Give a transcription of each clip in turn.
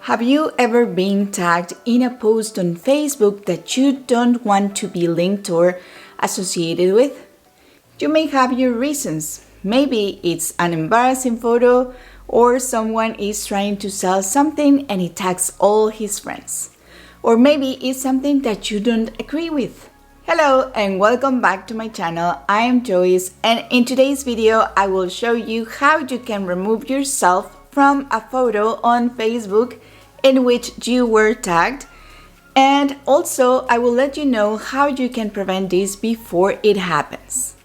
Have you ever been tagged in a post on Facebook that you don't want to be linked or associated with? You may have your reasons. Maybe it's an embarrassing photo or someone is trying to sell something and he tags all his friends. Or maybe it's something that you don't agree with. Hello and welcome back to my channel. I am Joyce, and in today's video I will show you how you can remove yourself from a photo on Facebook in which you were tagged, and also I will let you know how you can prevent this before it happens.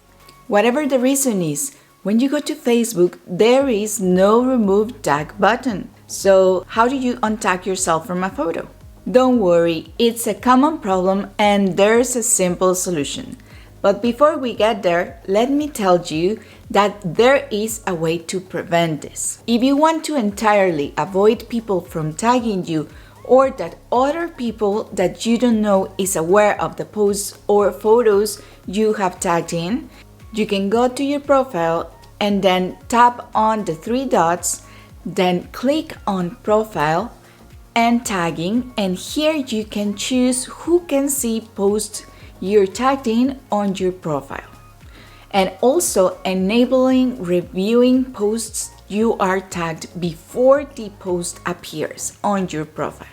Whatever the reason is, when you go to Facebook, there is no remove tag button. So how do you untag yourself from a photo? Don't worry, it's a common problem and there's a simple solution. But before we get there, let me tell you that there is a way to prevent this. If you want to entirely avoid people from tagging you, or that other people that you don't know is aware of the posts or photos you have tagged in, you can go to your profile and then tap on the three dots, then click on profile and tagging, and here you can choose who can see posts you're tagged in on your profile, and also enabling reviewing posts you are tagged before the post appears on your profile.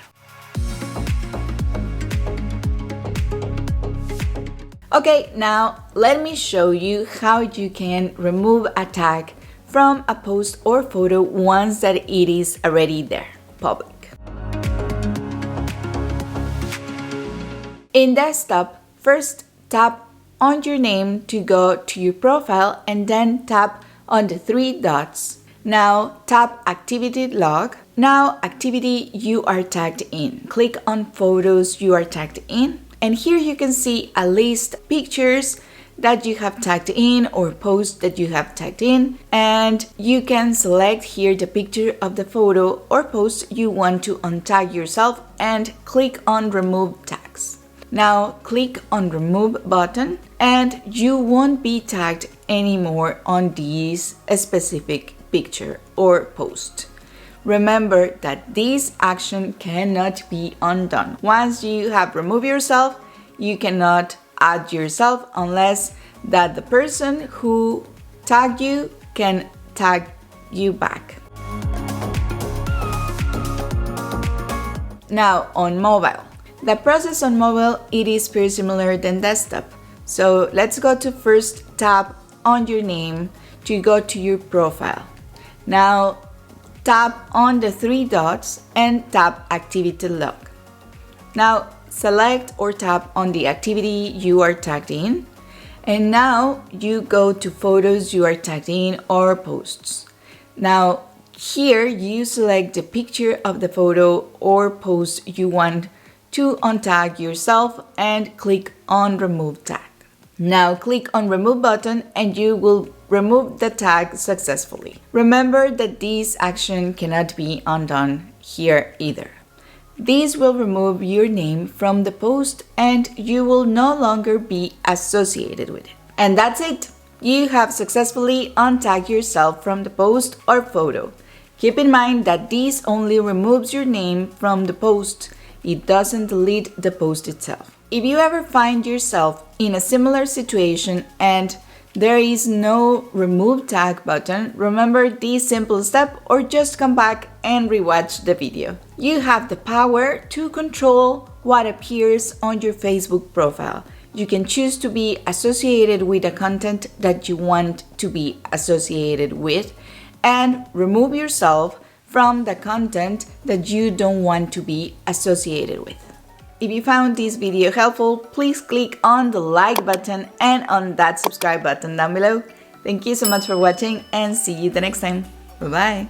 Okay, now let me show you how you can remove a tag from a post or photo once that it is already there, public. In desktop, first tap on your name to go to your profile and then tap on the three dots. Now tap activity log. Now activity you are tagged in. Click on photos you are tagged in, and here you can see a list of pictures that you have tagged in or posts that you have tagged in, and you can select here the picture of the photo or post you want to untag yourself and click on remove tags. Now click on remove button and you won't be tagged anymore on this specific picture or post. Remember that this action cannot be undone. Once you have removed yourself, you cannot add yourself unless that the person who tagged you can tag you back. Now on mobile. The process on mobile, it is very similar than desktop. So let's go to first tap on your name to go to your profile. Now tap on the three dots and tap activity log. Now select or tap on the activity you are tagged in, and now you go to photos you are tagged in or posts. Now here you select the picture of the photo or post you want to untag yourself and click on remove tag. Now click on remove button and you will remove the tag successfully. Remember that this action cannot be undone here either. This will remove your name from the post and you will no longer be associated with it. And that's it. You have successfully untagged yourself from the post or photo. Keep in mind that this only removes your name from the post. It doesn't delete the post itself. If you ever find yourself in a similar situation and there is no remove tag button, remember this simple step or just come back and rewatch the video. You have the power to control what appears on your Facebook profile. You can choose to be associated with the content that you want to be associated with and remove yourself from the content that you don't want to be associated with. If you found this video helpful, please click on the like button and on that subscribe button down below. Thank you so much for watching and see you the next time. Bye bye.